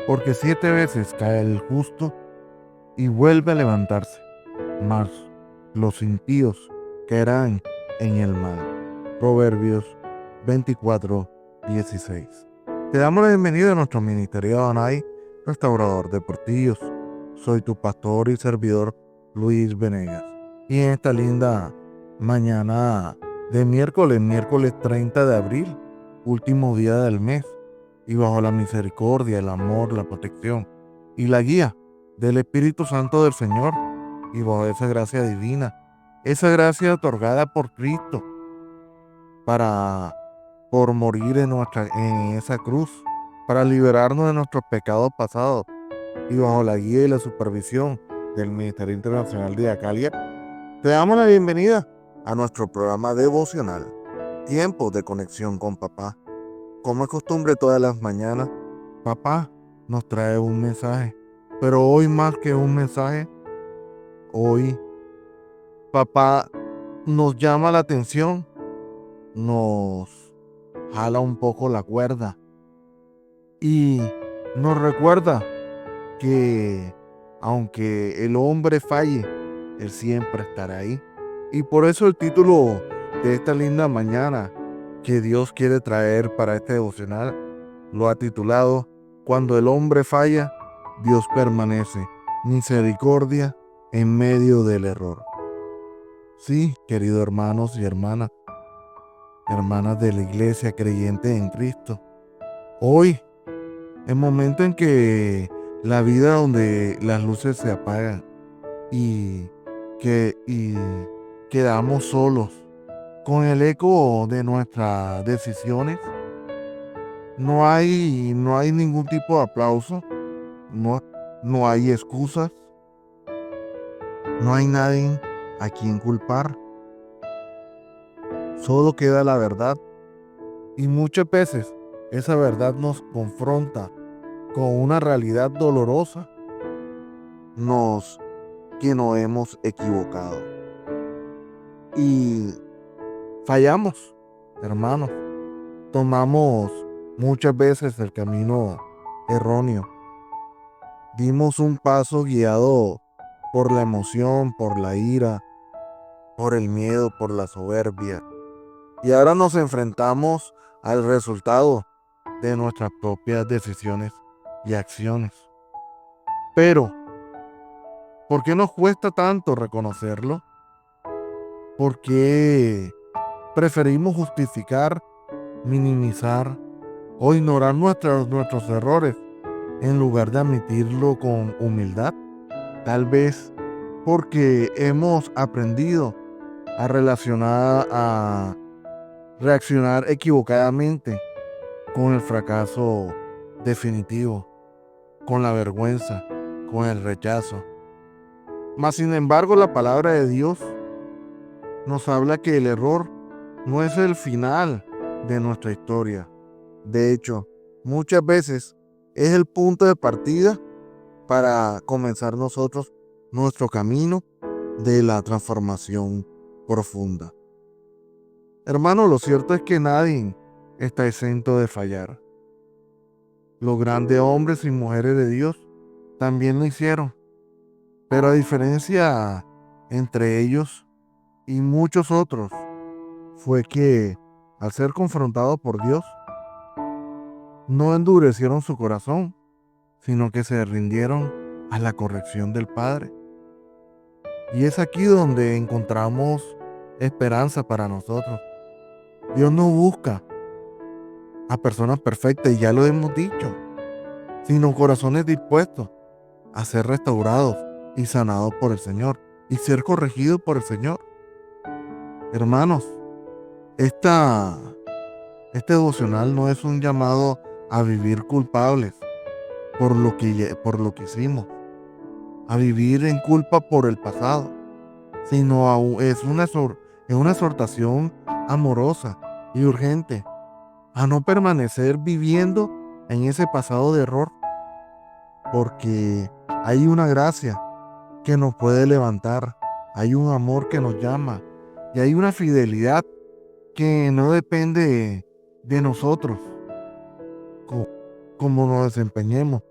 porque 7 veces cae el justo y vuelve a levantarse, mas los impíos caerán en el mal. Proverbios 24:16. Te damos la bienvenida a nuestro ministerio Adonai, restaurador de portillos. Soy tu pastor y servidor Luis Venegas. Y en esta linda mañana de miércoles 30 de abril, último día del mes, y bajo la misericordia, el amor, la protección y la guía del Espíritu Santo del Señor, y bajo esa gracia divina, esa gracia otorgada por Cristo por morir en esa cruz, para liberarnos de nuestros pecados pasados, y bajo la guía y la supervisión del Ministerio Internacional de Acalia, te damos la bienvenida a nuestro programa devocional, Tiempo de Conexión con Papá. Como es costumbre todas las mañanas, Papá nos trae un mensaje, pero hoy más que un mensaje, hoy Papá nos llama la atención, nos jala un poco la cuerda y nos recuerda que aunque el hombre falle, Él siempre estará ahí. Y por eso el título de esta linda mañana que Dios quiere traer para este devocional lo ha titulado: Cuando el hombre falla, Dios permanece, misericordia en medio del error. Sí, queridos hermanos y hermanas de la iglesia creyente en Cristo, hoy, el momento en que la vida donde las luces se apagan y y quedamos solos con el eco de nuestras decisiones, no hay ningún tipo de aplauso, no, no hay excusas, no hay nadie a quien culpar, solo queda la verdad, y muchas veces esa verdad nos confronta con una realidad dolorosa, que nos hemos equivocado y fallamos, hermanos. Tomamos muchas veces el camino erróneo. Dimos un paso guiado por la emoción, por la ira, por el miedo, por la soberbia. Y ahora nos enfrentamos al resultado de nuestras propias decisiones y acciones. Pero, ¿por qué nos cuesta tanto reconocerlo? ¿Por qué preferimos justificar, minimizar o ignorar nuestros errores en lugar de admitirlo con humildad? Tal vez porque hemos aprendido a reaccionar equivocadamente con el fracaso definitivo, con la vergüenza, con el rechazo. Mas sin embargo, la palabra de Dios nos habla que el error no es el final de nuestra historia. De hecho, muchas veces es el punto de partida para comenzar nosotros nuestro camino de la transformación profunda. Hermano, lo cierto es que nadie está exento de fallar. Los grandes hombres y mujeres de Dios también lo hicieron, pero a diferencia entre ellos y muchos otros, fue que al ser confrontados por Dios, no endurecieron su corazón, sino que se rindieron a la corrección del Padre. Y es aquí donde encontramos esperanza para nosotros. Dios no busca a personas perfectas, y ya lo hemos dicho, sino corazones dispuestos a ser restaurados y sanados por el Señor y ser corregidos por el Señor. Hermanos, este devocional no es un llamado a vivir culpables por lo que hicimos, a vivir en culpa por el pasado, sino es una exhortación amorosa y urgente a no permanecer viviendo en ese pasado de error, porque hay una gracia que nos puede levantar, hay un amor que nos llama y hay una fidelidad que no depende de nosotros, co- como nos desempeñemos,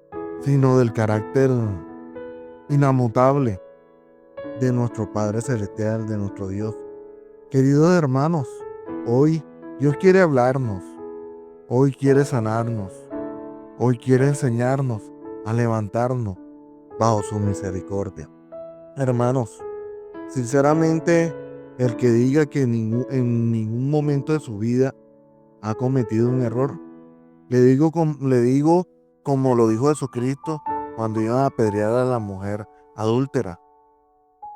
sino del carácter inamutable de nuestro Padre Celestial, de nuestro Dios. Queridos hermanos, hoy Dios quiere hablarnos, hoy quiere sanarnos, hoy quiere enseñarnos a levantarnos bajo su misericordia. Hermanos, sinceramente, el que diga que en ningún momento de su vida ha cometido un error, le digo como lo dijo Jesucristo cuando iban a apedrear a la mujer adúltera: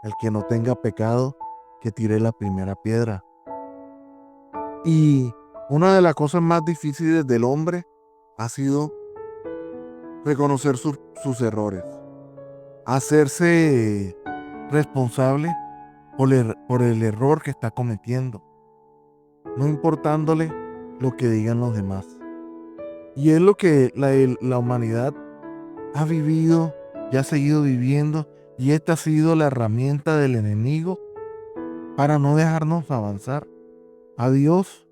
el que no tenga pecado, que tire la primera piedra. Y una de las cosas más difíciles del hombre ha sido reconocer sus errores, hacerse responsable por el error que está cometiendo, no importándole lo que digan los demás. Y es lo que la humanidad ha vivido y ha seguido viviendo, y esta ha sido la herramienta del enemigo para no dejarnos avanzar. A Dios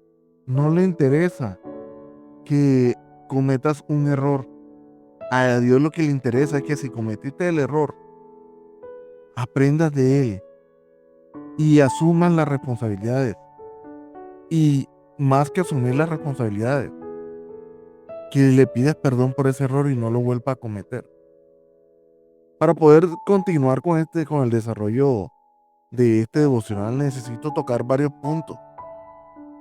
no le interesa que cometas un error. A Dios lo que le interesa es que si cometiste el error, aprendas de él y asumas las responsabilidades. Y más que asumir las responsabilidades, que le pidas perdón por ese error y no lo vuelva a cometer. Para poder continuar con el desarrollo de este devocional, necesito tocar varios puntos.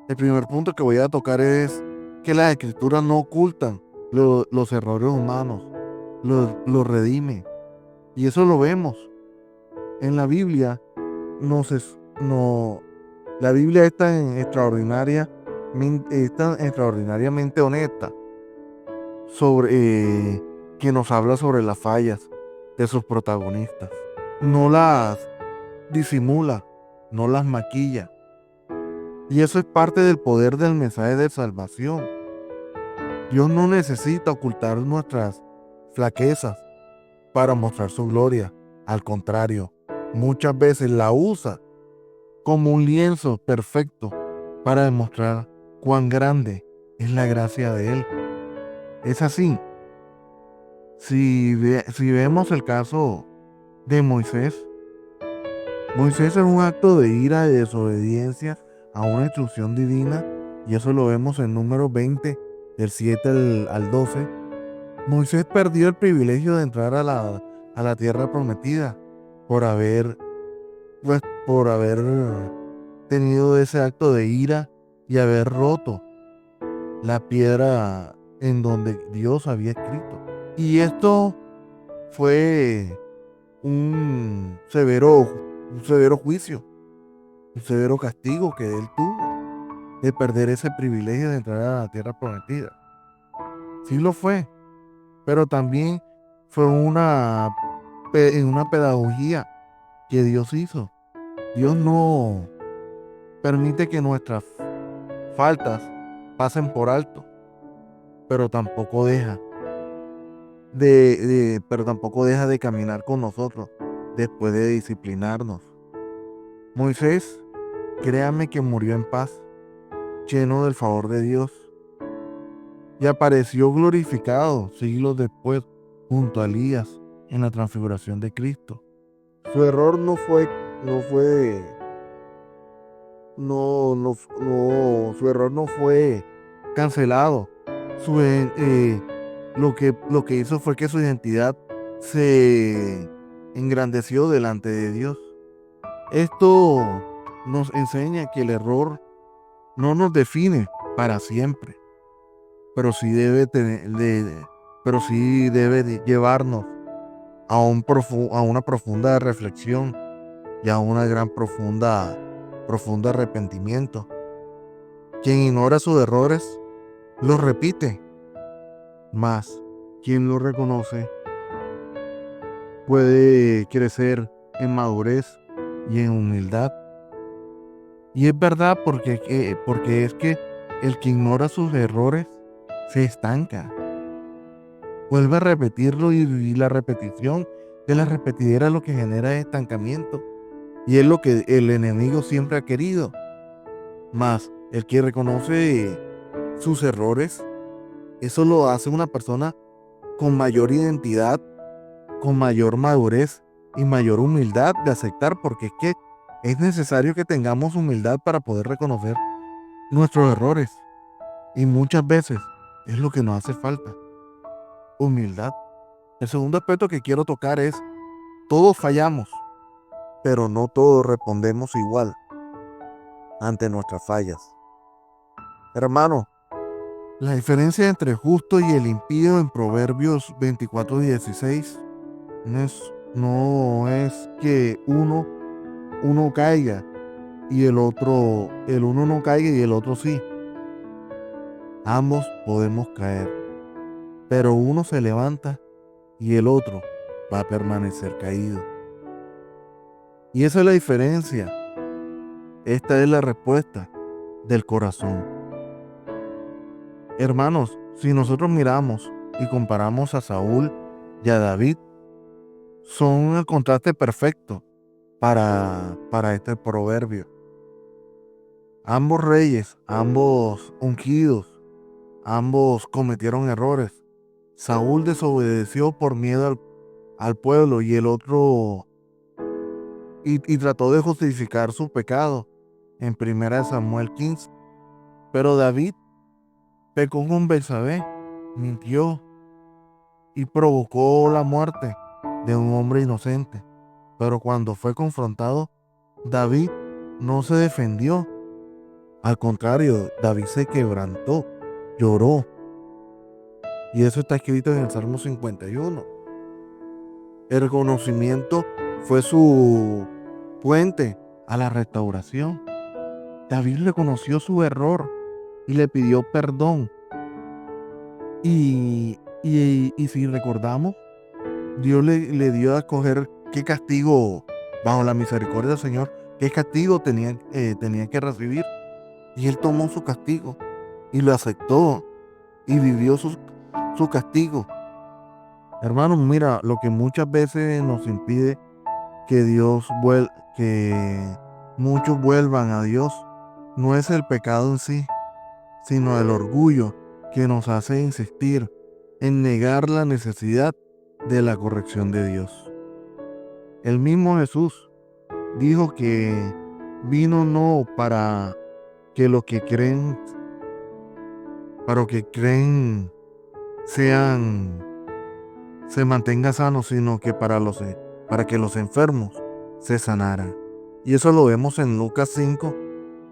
El primer punto que voy a tocar es que las escrituras no ocultan los errores humanos, los redime. Y eso lo vemos. En la Biblia, la Biblia está extraordinariamente honesta sobre que nos habla sobre las fallas de sus protagonistas. No las disimula, no las maquilla. Y eso es parte del poder del mensaje de salvación. Dios no necesita ocultar nuestras flaquezas para mostrar su gloria. Al contrario, muchas veces la usa como un lienzo perfecto para demostrar cuán grande es la gracia de Él. Es así. Si vemos el caso de Moisés, Moisés en un acto de ira y desobediencia a una instrucción divina, y eso lo vemos en Números 20, del 7 al 12, Moisés perdió el privilegio de entrar a la tierra prometida por haber tenido ese acto de ira y haber roto la piedra en donde Dios había escrito. Y esto fue un severo juicio, un severo castigo que él tuvo de perder ese privilegio de entrar a la tierra prometida. Sí lo fue, pero también fue una pedagogía que Dios hizo. Dios no permite que nuestras faltas pasen por alto, pero tampoco deja de caminar con nosotros después de disciplinarnos. Moisés, créame que murió en paz, lleno del favor de Dios, y apareció glorificado siglos después junto a Elías en la transfiguración de Cristo. Su error su error no fue cancelado. Lo que hizo fue que su identidad se engrandeció delante de Dios. Esto nos enseña que el error no nos define para siempre, pero sí debe de llevarnos a una profunda reflexión y a una profundo arrepentimiento. Quien ignora sus errores los repite, mas quien los reconoce puede crecer en madurez y en humildad. Y es verdad porque es que el que ignora sus errores se estanca. Vuelve a repetirlo y la repetición de la repetidera lo que genera es estancamiento. Y es lo que el enemigo siempre ha querido. Mas el que reconoce sus errores, eso lo hace una persona con mayor identidad, con mayor madurez y mayor humildad de aceptar, porque es que es necesario que tengamos humildad para poder reconocer nuestros errores. Y muchas veces es lo que nos hace falta, humildad. El segundo aspecto que quiero tocar es, todos fallamos, pero no todos respondemos igual ante nuestras fallas. Hermano, la diferencia entre justo y el impío en Proverbios 24:16 no es que uno caiga y el uno no caiga y el otro sí. Ambos podemos caer, pero uno se levanta y el otro va a permanecer caído. Y esa es la diferencia. Esta es la respuesta del corazón. Hermanos, si nosotros miramos y comparamos a Saúl y a David, son el contraste perfecto para este proverbio. Ambos reyes, ambos ungidos, ambos cometieron errores. Saúl desobedeció por miedo al pueblo y el otro y trató de justificar su pecado en 1 Samuel 15. Pero David pecó con Betsabé, mintió y provocó la muerte de un hombre inocente. Pero cuando fue confrontado, David no se defendió. Al contrario, David se quebrantó, lloró. Y eso está escrito en el Salmo 51. El reconocimiento fue su puente a la restauración. David reconoció su error y le pidió perdón. Y si recordamos, Dios le dio a escoger qué castigo, bajo la misericordia del Señor, qué castigo tenía que recibir. Y él tomó su castigo y lo aceptó y vivió su castigo. Hermanos, mira, lo que muchas veces nos impide que muchos vuelvan a Dios, no es el pecado en sí, sino el orgullo que nos hace insistir en negar la necesidad de la corrección de Dios. El mismo Jesús dijo que vino no que los que creen, para los que creen se mantengan sanos, sino que para que los enfermos se sanaran. Y eso lo vemos en Lucas 5,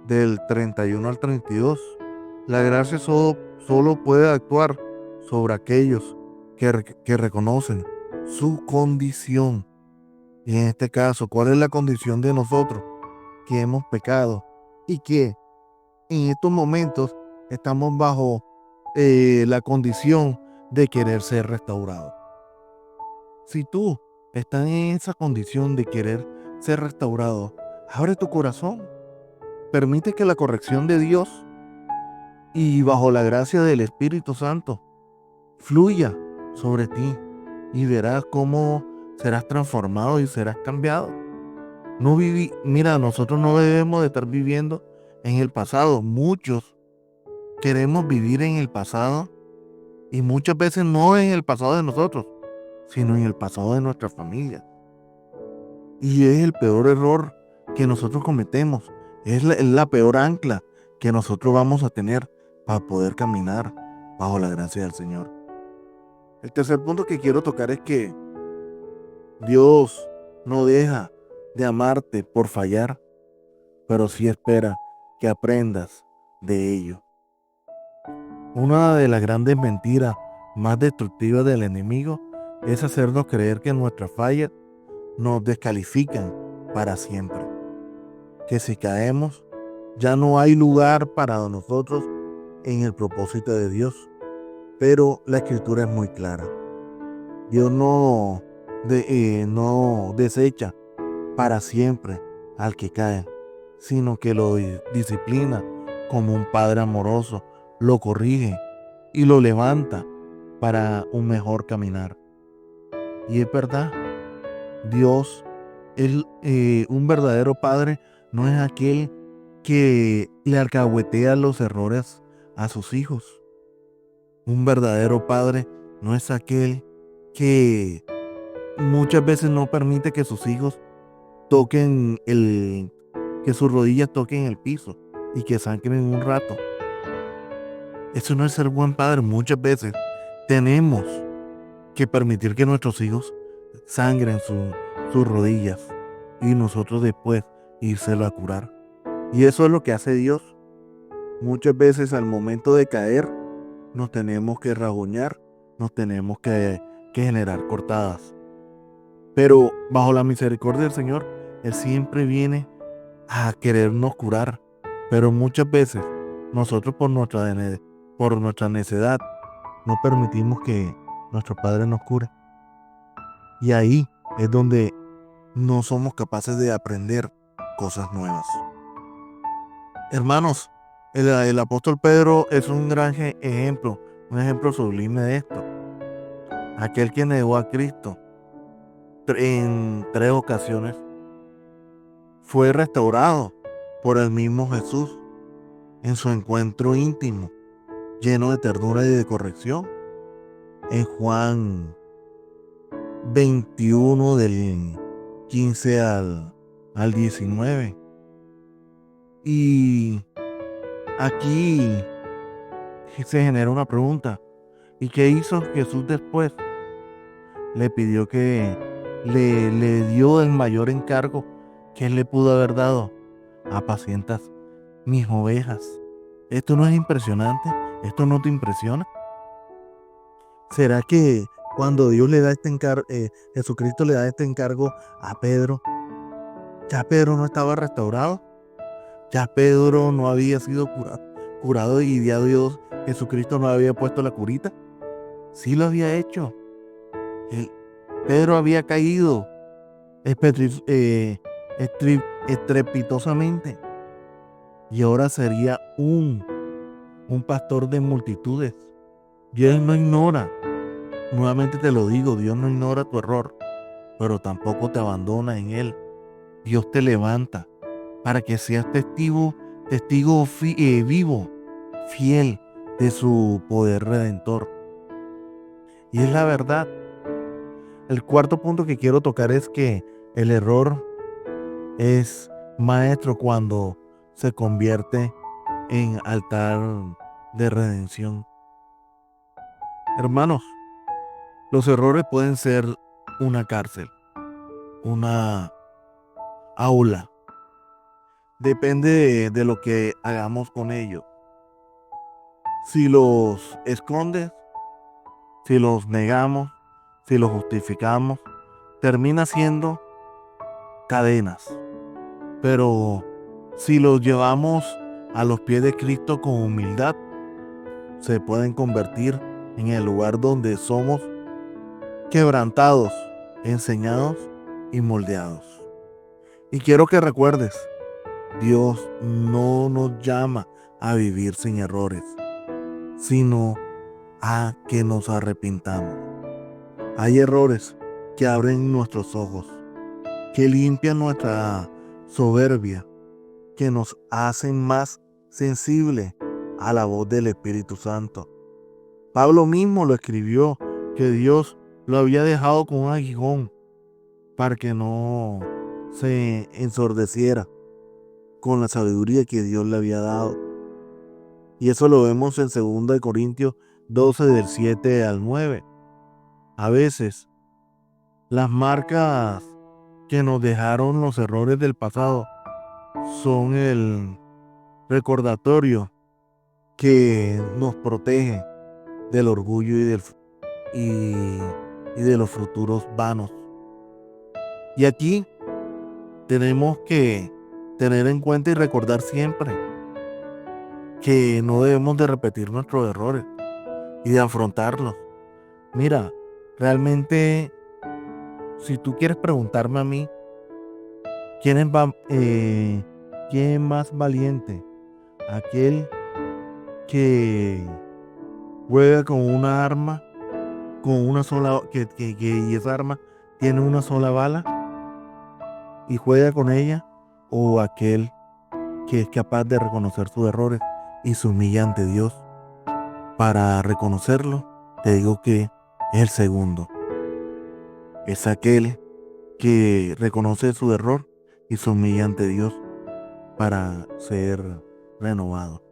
del 31 al 32. La gracia solo puede actuar sobre aquellos que reconocen su condición. Y en este caso, ¿cuál es la condición de nosotros? Que hemos pecado y que en estos momentos estamos bajo la condición de querer ser restaurados. Si tú estás en esa condición de querer ser restaurado, abre tu corazón, permite que la corrección de Dios y bajo la gracia del Espíritu Santo fluya sobre ti y verás cómo serás transformado y serás cambiado. Mira, nosotros no debemos de estar viviendo en el pasado. Muchos queremos vivir en el pasado y muchas veces no en el pasado de nosotros, sino en el pasado de nuestra familia. Y es el peor error que nosotros cometemos. Es la peor ancla que nosotros vamos a tener para poder caminar bajo la gracia del Señor. El tercer punto que quiero tocar es que Dios no deja de amarte por fallar, pero sí espera que aprendas de ello. Una de las grandes mentiras más destructivas del enemigo es hacernos creer que nuestras fallas nos descalifican para siempre. Que si caemos, ya no hay lugar para nosotros en el propósito de Dios. Pero la escritura es muy clara. Dios no desecha para siempre al que cae, sino que lo disciplina como un padre amoroso, lo corrige y lo levanta para un mejor caminar. Y es verdad, Dios, un verdadero padre, no es aquel que le alcahuetea los errores a sus hijos. Un verdadero padre no es aquel que muchas veces no permite que sus hijos que sus rodillas toquen el piso y que sangren un rato. Eso no es ser buen padre. Muchas veces tenemos que permitir que nuestros hijos sangren sus rodillas y nosotros después írselo a curar. Y eso es lo que hace Dios. Muchas veces al momento de caer nos tenemos que raguñar, nos tenemos que generar cortadas. Pero bajo la misericordia del Señor, Él siempre viene a querernos curar. Pero muchas veces nosotros por nuestra necedad no permitimos que nuestro Padre nos cure. Y ahí es donde no somos capaces de aprender cosas nuevas. Hermanos, el apóstol Pedro es un gran ejemplo, un ejemplo sublime de esto. Aquel que negó a Cristo en 3 ocasiones fue restaurado por el mismo Jesús en su encuentro íntimo, lleno de ternura y de corrección. En Juan 21 del 15 al 19. Y aquí se genera una pregunta. ¿Y qué hizo Jesús después? Le pidió que le dio el mayor encargo que él le pudo haber dado. Apacientas mis ovejas. ¿Esto no es impresionante? ¿Esto no te impresiona? ¿Será que cuando Dios le da Jesucristo le da este encargo a Pedro, ya Pedro no estaba restaurado? ¿Ya Pedro no había sido curado y ya Dios, Jesucristo no había puesto la curita? Sí lo había hecho. Pedro había caído estrepitosamente y ahora sería un pastor de multitudes. Dios no ignora, nuevamente te lo digo, Dios no ignora tu error, pero tampoco te abandona en él. Dios te levanta para que seas testigo vivo, fiel de su poder redentor. Y es la verdad. El cuarto punto que quiero tocar es que el error es maestro cuando se convierte en altar de redención. Hermanos, los errores pueden ser una cárcel, una aula. Depende de lo que hagamos con ellos. Si los escondes, si los negamos, si los justificamos, termina siendo cadenas. Pero si los llevamos a los pies de Cristo con humildad, se pueden convertir en el lugar donde somos quebrantados, enseñados y moldeados. Y quiero que recuerdes, Dios no nos llama a vivir sin errores, sino a que nos arrepintamos. Hay errores que abren nuestros ojos, que limpian nuestra soberbia, que nos hacen más sensibles a la voz del Espíritu Santo. Pablo mismo lo escribió, que Dios lo había dejado con un aguijón para que no se ensordeciera con la sabiduría que Dios le había dado. Y eso lo vemos en 2 Corintios 12 del 7 al 9. A veces las marcas que nos dejaron los errores del pasado son el recordatorio que nos protege del orgullo y de los futuros vanos. Y aquí tenemos que tener en cuenta y recordar siempre que no debemos de repetir nuestros errores y de afrontarlos. Mira, realmente, si tú quieres preguntarme a mí, ¿quién es más valiente? Aquel que juega con una arma, con una sola, y esa arma tiene una sola bala y juega con ella, o aquel que es capaz de reconocer sus errores y se humilla ante Dios para reconocerlo. Te digo que El segundo es aquel que reconoce su error y se humilla ante Dios para ser renovado.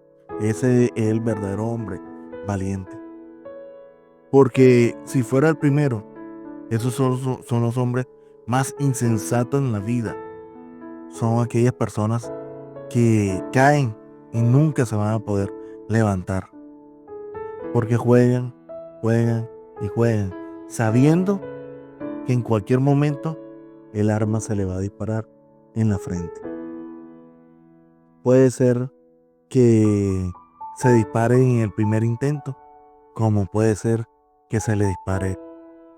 Ese es el verdadero hombre valiente. Porque si fuera el primero, esos son los hombres más insensatos en la vida. Son aquellas personas que caen y nunca se van a poder levantar. Porque juegan, juegan y juegan, sabiendo que en cualquier momento el arma se le va a disparar en la frente. Puede ser que se dispare en el primer intento, como puede ser que se le dispare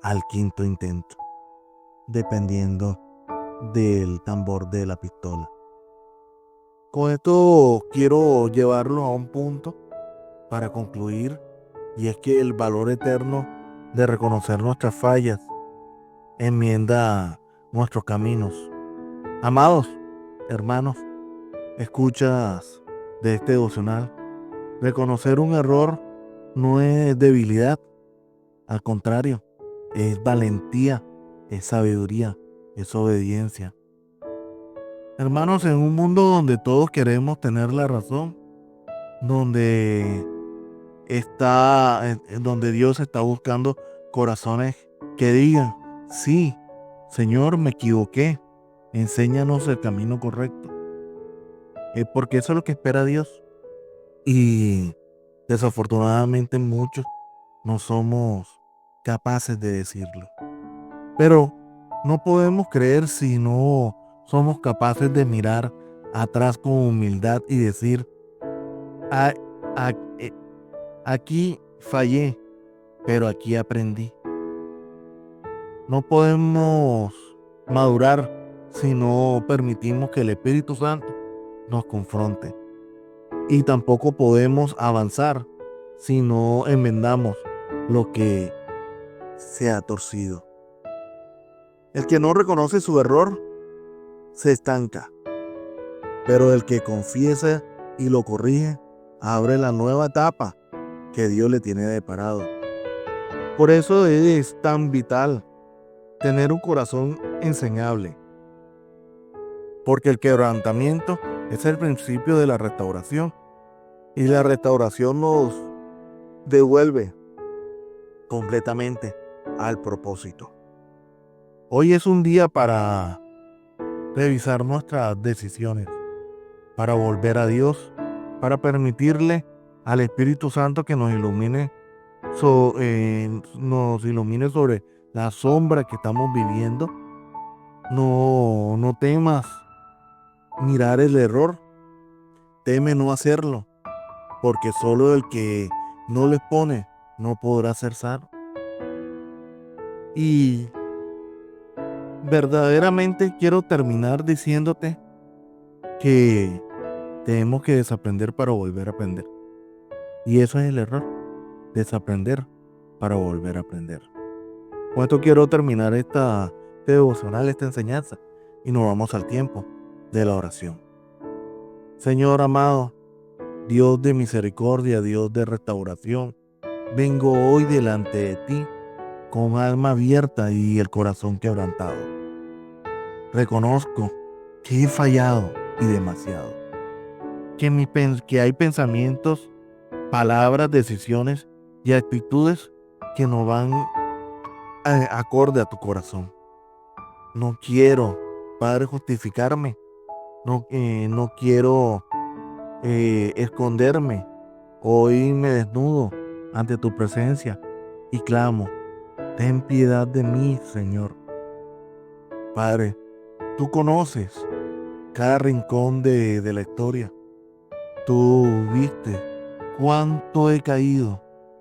al quinto intento, dependiendo del tambor de la pistola. Con esto quiero llevarlo a un punto para concluir, y es que el valor eterno de reconocer nuestras fallas enmienda nuestros caminos. Amados hermanos, escuchas de este devocional, reconocer un error no es debilidad, al contrario, es valentía, es sabiduría, es obediencia. Hermanos, en un mundo donde todos queremos tener la razón, donde donde Dios está buscando corazones que digan, sí, Señor, me equivoqué, enséñanos el camino correcto. Porque eso es lo que espera Dios. Y desafortunadamente muchos no somos capaces de decirlo. Pero no podemos creer si no somos capaces de mirar atrás con humildad y decir, "Ah, ah, eh, aquí fallé, pero aquí aprendí". No podemos madurar si no permitimos que el Espíritu Santo nos confronte. Y tampoco podemos avanzar si no enmendamos lo que se ha torcido. El que no reconoce su error se estanca, pero el que confiesa y lo corrige abre la nueva etapa que Dios le tiene deparado. Por eso es tan vital tener un corazón enseñable, porque el quebrantamiento es el principio de la restauración, y la restauración nos devuelve completamente al propósito. Hoy es un día para revisar nuestras decisiones, para volver a Dios, para permitirle al Espíritu Santo que nos ilumine, nos ilumine sobre la sombra que estamos viviendo. No temas mirar el error, teme no hacerlo, porque solo el que no le pone no podrá ser sano. Y verdaderamente quiero terminar diciéndote que tenemos que desaprender para volver a aprender. Y eso es el error, desaprender para volver a aprender. Con esto quiero terminar este devocional, esta enseñanza, y nos vamos al tiempo de la oración. Señor amado, Dios de misericordia, Dios de restauración, vengo hoy delante de ti con alma abierta y el corazón quebrantado. Reconozco que he fallado y demasiado, que hay pensamientos, palabras, decisiones y actitudes que no van acorde a tu corazón. No quiero, Padre, justificarme, no quiero esconderme. Hoy me desnudo ante tu presencia y clamo, ten piedad de mí, Señor. Padre, tú conoces cada rincón de la historia. Tú viste cuánto he caído.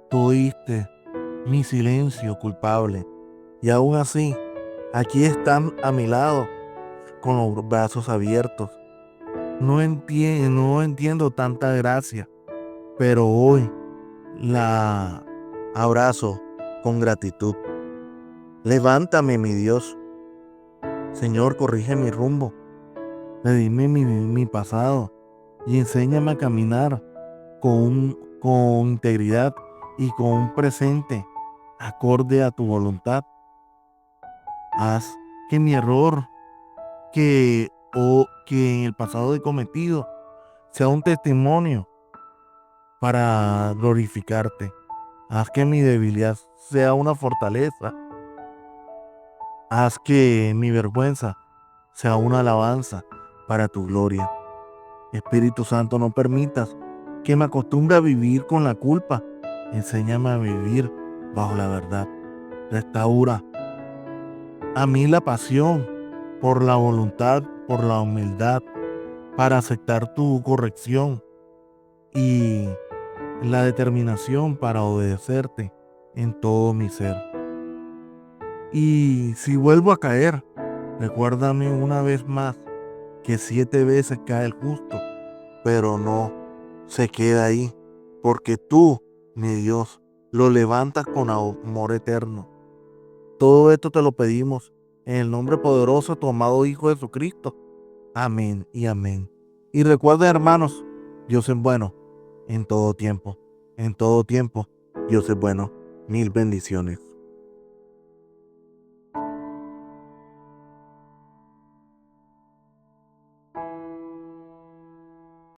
Tú oíste mi silencio culpable. Y aún así, aquí están a mi lado con los brazos abiertos. No entiendo tanta gracia, pero hoy la abrazo con gratitud. Levántame, mi Dios. Señor, corrige mi rumbo. Redime mi pasado y enséñame a caminar con integridad y con un presente acorde a tu voluntad. Haz que mi error que en el pasado he cometido sea un testimonio para glorificarte. Haz que mi debilidad sea una fortaleza. Haz que mi vergüenza sea una alabanza para tu gloria. Espíritu Santo, no permitas que me acostumbre a vivir con la culpa. Enséñame a vivir bajo la verdad. Restaura a mí la pasión por la voluntad, por la humildad, para aceptar tu corrección y la determinación para obedecerte en todo mi ser. Y si vuelvo a caer, recuérdame una vez más que 7 veces cae el justo, pero no se queda ahí, porque tú, mi Dios, lo levantas con amor eterno. Todo esto te lo pedimos en el nombre poderoso de tu amado Hijo Jesucristo. Amén y amén. Y recuerden, hermanos, Dios es bueno en todo tiempo. En todo tiempo, Dios es bueno. Mil bendiciones.